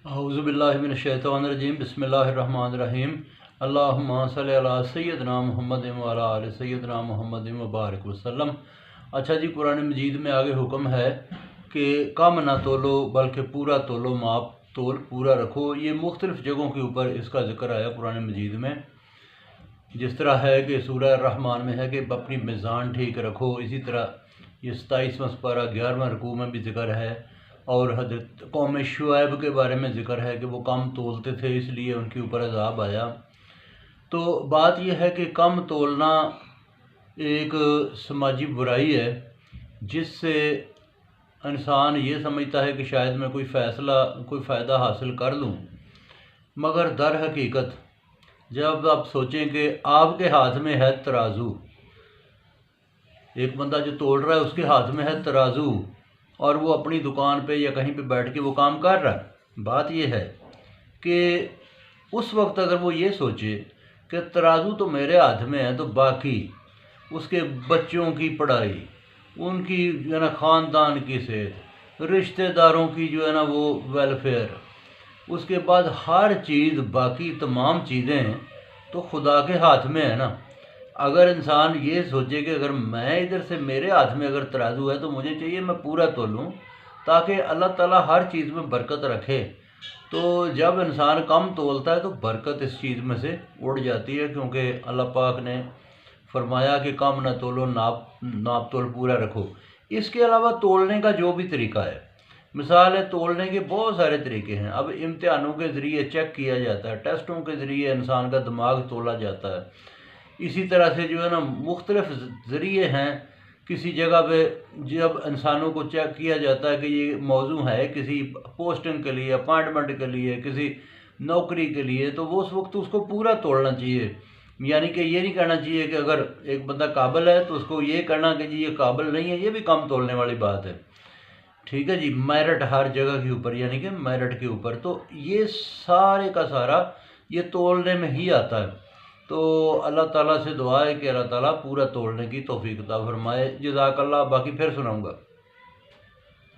اعوذ باللہ من الشیطان الرجیم بسم اللہ الرحمن الرحیم اللہم صلی علی سیدنا محمد وعلی آل سیدنا محمد وبارک وسلم۔ اچھا جی، قرآن مجید میں آگے حکم ہے کہ کم نہ تولو بلکہ پورا تولو، ماپ تول پورا رکھو۔ یہ مختلف جگہوں کے اوپر اس کا ذکر آیا قرآن مجید میں، جس طرح ہے کہ سورہ الرحمن میں ہے کہ اپنی میزان ٹھیک رکھو، اسی طرح یہ 27واں سپارہ 11واں رکوع میں بھی ذکر ہے، اور حضرت قوم شعیب کے بارے میں ذکر ہے کہ وہ کم تولتے تھے، اس لیے ان کے اوپر عذاب آیا۔ تو بات یہ ہے کہ کم تولنا ایک سماجی برائی ہے، جس سے انسان یہ سمجھتا ہے کہ شاید میں کوئی فائدہ حاصل کر لوں، مگر در حقیقت جب آپ سوچیں کہ آپ کے ہاتھ میں ہے ترازو، ایک بندہ جو تول رہا ہے اس کے ہاتھ میں ہے ترازو، اور وہ اپنی دکان پہ یا کہیں پہ بیٹھ کے وہ کام کر رہا ہے، بات یہ ہے کہ اس وقت اگر وہ یہ سوچے کہ ترازو تو میرے ہاتھ میں ہے، تو باقی اس کے بچوں کی پڑھائی، ان کی جو ہے نا خاندان کی صحت، رشتہ داروں کی جو ہے نا وہ ویلفیئر، اس کے بعد ہر چیز، باقی تمام چیزیں تو خدا کے ہاتھ میں ہے نا۔ اگر انسان یہ سوچے کہ اگر میں ادھر سے میرے ہاتھ میں اگر ترازو ہے تو مجھے چاہیے میں پورا تولوں تاکہ اللہ تعالیٰ ہر چیز میں برکت رکھے، تو جب انسان کم تولتا ہے تو برکت اس چیز میں سے اڑ جاتی ہے، کیونکہ اللہ پاک نے فرمایا کہ کم نہ تولو، ناپ تول پورا رکھو۔ اس کے علاوہ تولنے کا جو بھی طریقہ ہے، مثال ہے تولنے کے بہت سارے طریقے ہیں۔ اب امتحانوں کے ذریعے چیک کیا جاتا ہے، ٹیسٹوں کے ذریعے انسان کا دماغ تولا جاتا ہے، اسی طرح سے جو ہے نا مختلف ذریعے ہیں۔ کسی جگہ پہ جب انسانوں کو چیک کیا جاتا ہے کہ یہ موضوع ہے کسی پوسٹنگ کے لیے، اپائنٹمنٹ کے لیے، کسی نوکری کے لیے، تو وہ اس وقت اس کو پورا توڑنا چاہیے۔ یعنی کہ یہ نہیں کہنا چاہیے کہ اگر ایک بندہ قابل ہے تو اس کو یہ کہنا کہ جی یہ قابل نہیں ہے، یہ بھی کم تولنے والی بات ہے، ٹھیک ہے جی۔ میرٹ ہر جگہ کے اوپر، یعنی کہ میرٹ کے اوپر، تو یہ سارے کا سارا یہ تولنے میں ہی آتا ہے۔ تو اللہ تعالیٰ سے دعا ہے کہ اللہ تعالیٰ پورا توڑنے کی توفیق عطا فرمائے۔ جزاک اللہ، باقی پھر سناؤں گا۔